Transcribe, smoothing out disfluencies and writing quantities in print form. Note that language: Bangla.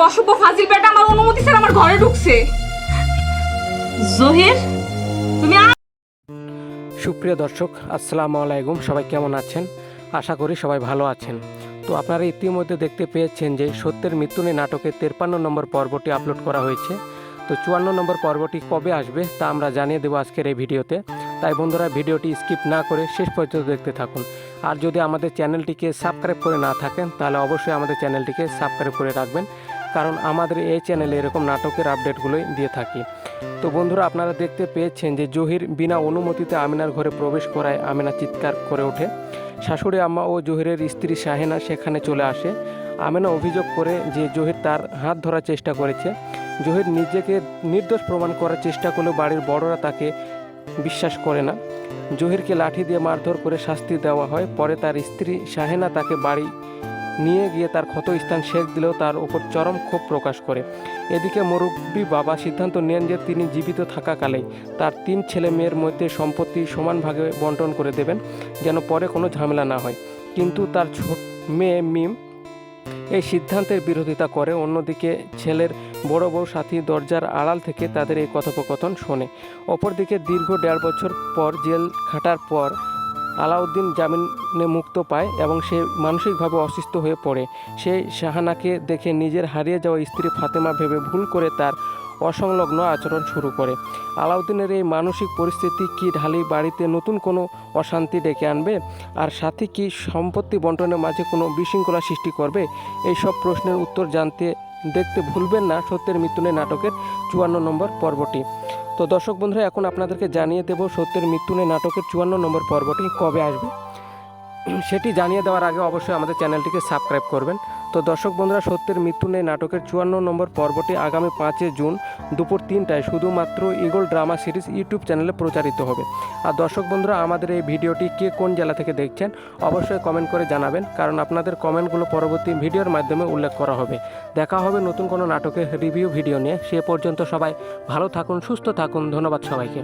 অসভ্য ফাজিল বেটা আমার অনুমতি ছাড়া আমার ঘরে ঢুকছে। জহির, তুমি সুপ্রিয় দর্শক, আসসালামু আলাইকুম। সবাই কেমন আছেন? আশা করি সবাই ভালো আছেন। তো আপনারা ইতিমধ্যে দেখতে পেয়েছেন যে সত্যের মৃত্যু নিয়ে নাটকের 53 নম্বর পর্বটি আপলোড করা হয়েছে। তো 54 নম্বর পর্বটি কবে আসবে তা আমরা জানিয়ে দেবো আজকের এই ভিডিওতে। তাই বন্ধুরা, ভিডিওটি স্কিপ না করে শেষ পর্যন্ত দেখতে থাকুন। আর যদি আমাদের চ্যানেলটিকে সাবস্ক্রাইব করে না থাকেন তাহলে অবশ্যই আমাদের চ্যানেলটিকে সাবস্ক্রাইব করে রাখবেন, কারণ আমাদের এই চ্যানেলে এরকম নাটকের আপডেটগুলোই দিয়ে থাকি। তো বন্ধুরা, আপনারা দেখতে পেয়েছেন যে জহির বিনা অনুমতিতে আমিনার ঘরে প্রবেশ করায় আমিনা চিৎকার করে ওঠে। শাশুড়ি আম্মা ও জহিরের স্ত্রী শাহেনা সেখানে চলে আসে। আমিনা অভিযোগ করে যে জহির তার হাত ধরার চেষ্টা করেছে। জহির নিজেকে নির্দোষ প্রমাণ করার চেষ্টা করলেও বাড়ির বড়রা তাকে বিশ্বাস করে না। জহিরকে লাঠি দিয়ে মারধর করে শাস্তি দেওয়া হয়। পরে তার স্ত্রী শাহেনা তাকে বাড়ি নিয়ে গিয়ে তার ক্ষত স্থান সেঁক দিলেও তার উপর চরম ক্ষোভ প্রকাশ করে। এদিকে মুরব্বী বাবা সিদ্ধান্ত নেন যে তিনি জীবিত থাকাকালেই তার 3 ছেলে মেয়ের মধ্যে সম্পত্তি সমান ভাগে বন্টন করে দেবেন, যেন পরে কোনো ঝামেলা না হয়। কিন্তু তার ছোট মেয়ে মিম এই সিদ্ধান্তের বিরোধিতা করে। অন্যদিকে ছেলের বড় বউ সাথী দরজার আড়াল থেকে তাদের এই কথোপকথন শোনে। অপরদিকে দীর্ঘ 1.5 বছর পর জেল খাটার পর আলাউদ্দিন জামিনে মুক্ত পায় এবং সে মানসিকভাবে অসুস্থ হয়ে পড়ে। সে শাহানাকে দেখে নিজের হারিয়ে যাওয়া স্ত্রী ফাতেমা ভেবে ভুল করে তার অসংলগ্ন আচরণ শুরু করে। আলাউদ্দিনের এই মানসিক পরিস্থিতি কি ঢালি বাড়িতে নতুন কোনো অশান্তি ডেকে আনবে, আর সাথে কি সম্পত্তি বন্টনের মাঝে কোনো বিশৃঙ্খলা সৃষ্টি করবে? এই সব প্রশ্নের উত্তর জানতে দেখতে ভুলবেন না সত্যের মৃত্যু নিয়ে নাটকের 54 নম্বর পর্বটি। তো দর্শক বন্ধুরা, এখন আপনাদেরকে জানিয়ে দেব সত্যের মৃত্যু নিয়ে নাটকের 54 নম্বর পর্বটি কবে আসবে। সেটি জানিয়ে দেওয়ার আগে অবশ্যই আমাদের চ্যানেলটিকে সাবস্ক্রাইব করবেন। তো দর্শক বন্ধুরা, সত্যের মৃত্যু নিয়ে নাটকের 54 নম্বর পর্বটি আগামী 5 জুন দুপুর 3টায় শুধুমাত্র ইগল ড্রামা সিরিজ ইউটিউব চ্যানেলে প্রচারিত হবে। আর দর্শক বন্ধুরা, আমাদের এই ভিডিওটি কে কোন জেলা থেকে দেখছেন অবশ্যই কমেন্ট করে জানাবেন, কারণ আপনাদের কমেন্টগুলো পরবর্তী ভিডিওর মাধ্যমে উল্লেখ করা হবে। দেখা হবে নতুন কোনো নাটকের রিভিউ ভিডিও নিয়ে। সে পর্যন্ত সবাই ভালো থাকুন, সুস্থ থাকুন। ধন্যবাদ সবাইকে।